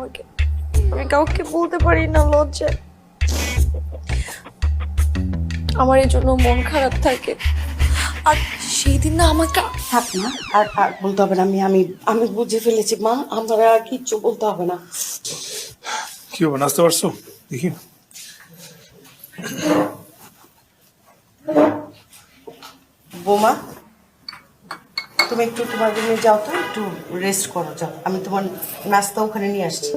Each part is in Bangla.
আমাকে, আমি কাউকে বলতে পারি না লজ্জায়। আমার এই জন্য মন খারাপ থাকে। আর সেই দিন না আমাকে থাক মা, আর আর বলতে হবে না। আমি আমি আমি বুঝে ফেলেছি মা, আমার আর কিচ্ছু বলতে হবে না। কি হবে, নাচতে পারছো? দেখি। বোমা, তুমি একটু তোমার রুমে যাও তো, একটু রেস্ট করো, যাও। আমি তোমার নাস্তা ওখানে নিয়ে আসছি।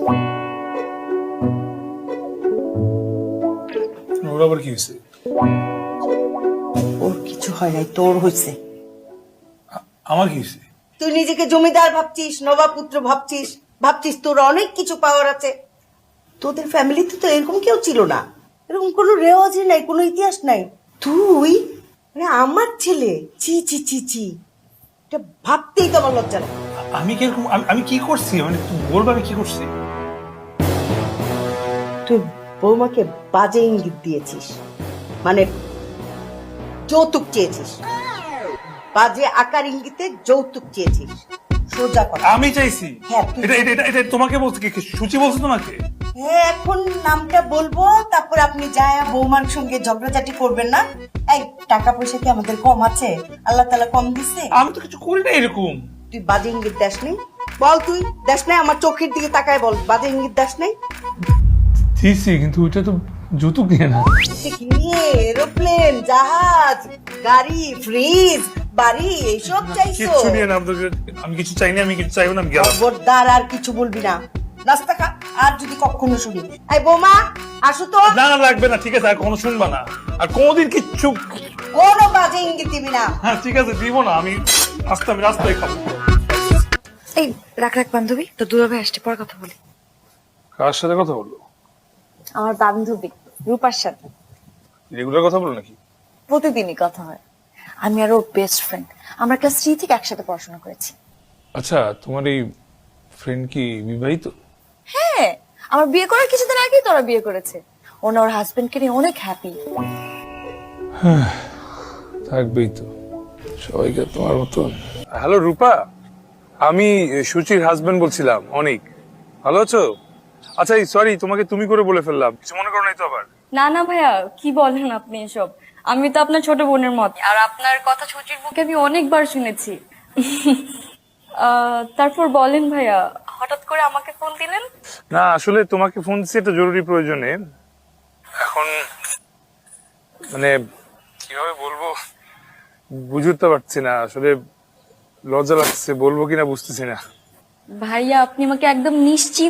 ওর আবার কি হয়েছে? ওর কিছু হয় নাই, তোর হয়েছে। আমার কি হয়েছে? তুই নিজেকে জমিদার ভাবছিস, নবাবপুত্র ভাবছিস, ভাবছিস তোর অনেক কিছু পাওয়ার আছে। তোদের ফ্যামিলিতে তো এরকম কেউ ছিল না, এরকম কোনো রেওয়াজই নাই, কোনো ইতিহাস নাই। তুই মানে আমার ছেলে, চি চি চি চি, এটা ভাবতেই তো আমার লজ্জা লাগে। আমি কিরকম, আমি কি করছি? মানে তুমি বলবো আমি কি করছি? তুই বৌমাকে বাজে ইঙ্গিত দিয়েছিস, মানে যৌতুক চেয়েছিস, বাজে আকার ইঙ্গিতে যৌতুক চেয়েছিস। সোজা কথা। আমি চাইছি? হ্যাঁ, তুই- এটা এটা এটা তোমাকে বলছে, কি সূচি বলছে তোমাকে? হ্যাঁ, এখন নামটা বলবো, তারপর আপনি যায় বৌমার সঙ্গে ঝগড়াঝাটি করবেন না। এই টাকা পয়সা কি আমাদের কম আছে? আল্লাহ তাআলা কম দিছে? আমি তো কিছু করি না এরকম। তুই বাজে ইঙ্গিত দাস নাই? বল, তুই দাস নাই? আমার চোখের দিকে তাকায় বল, বাজে ইঙ্গিত দাস নাই? দিছি, কিন্তু ওইটা তো যৌতুক নিয়ে না। নিয়ে এরোপ্লেন, জাহাজ, গাড়ি, ফ্রিজ, বাড়ি এইসব চাইছো? কিচ্ছু নিয়ে না। আমি কিছু চাইনি, আমি কিছু চাইবো না, আমি গেলাম। খবরদার আর কিছু বলবি না, নাস্তা খা। আর যদি কখনো শুনি, এই বৌমা আসো তো। না না, লাগবে না, ঠিক আছে, আর কোনো শুনবা না, আর কোনোদিন কিচ্ছু। কোনো বাজে ইঙ্গিত দিবি না। হ্যাঁ ঠিক আছে, দিব না। আমি রাস্তায় খাবো। এই রাখ রাখ বান্ধবী, তো দুলাভাই আসছে, পর কথা বলি। কার সাথে কথা বললো? আমার বান্ধবী রূপার সাথে রেগুলার কথা বলো নাকি? প্রতিদিনই কথা হয়। আমি আর ওর বেস্ট ফ্রেন্ড, আমরা ক্লাস 3 থেকে একসাথে পড়াশোনা করেছি। আচ্ছা, তোমার এই ফ্রেন্ড কি বিবাহিত? হ্যাঁ, আমার বিয়ে করার কিছুদিন আগেই তোরা বিয়ে করেছে। ওর হাজবেন্ডকে নিয়ে অনেক হ্যাপি। থাকবেই তো, সবাইকে তোমার মতন। হ্যালো রূপা, আমি সুচির হাজবেন্ড বলছিলাম। অনেক ভালো আছো? আচ্ছা, সরি, তোমাকে তুমি করে বলে ফেললাম, কিছু মনে করো নাই তো আবার? না না ভাইয়া, কি বলেন আপনি এসব? আমি তো আপনার ছোট বোনের মত, আর আপনার কথা ছুটির মুখে আমি অনেকবার শুনেছি। তারপর বলেন ভাইয়া, হঠাৎ করে আমাকে ফোন দিলেন? না, আসলে তোমাকে ফোন দিচ্ছি একটা জরুরি প্রয়োজনে। এখন মানে কিভাবে বলবো বুঝতে পারছি না, আসলে লজ্জা লাগছে, বলবো কিনা বুঝতেছি না। ভাইয়া, আপনি আমাকে একদম নিশ্চিত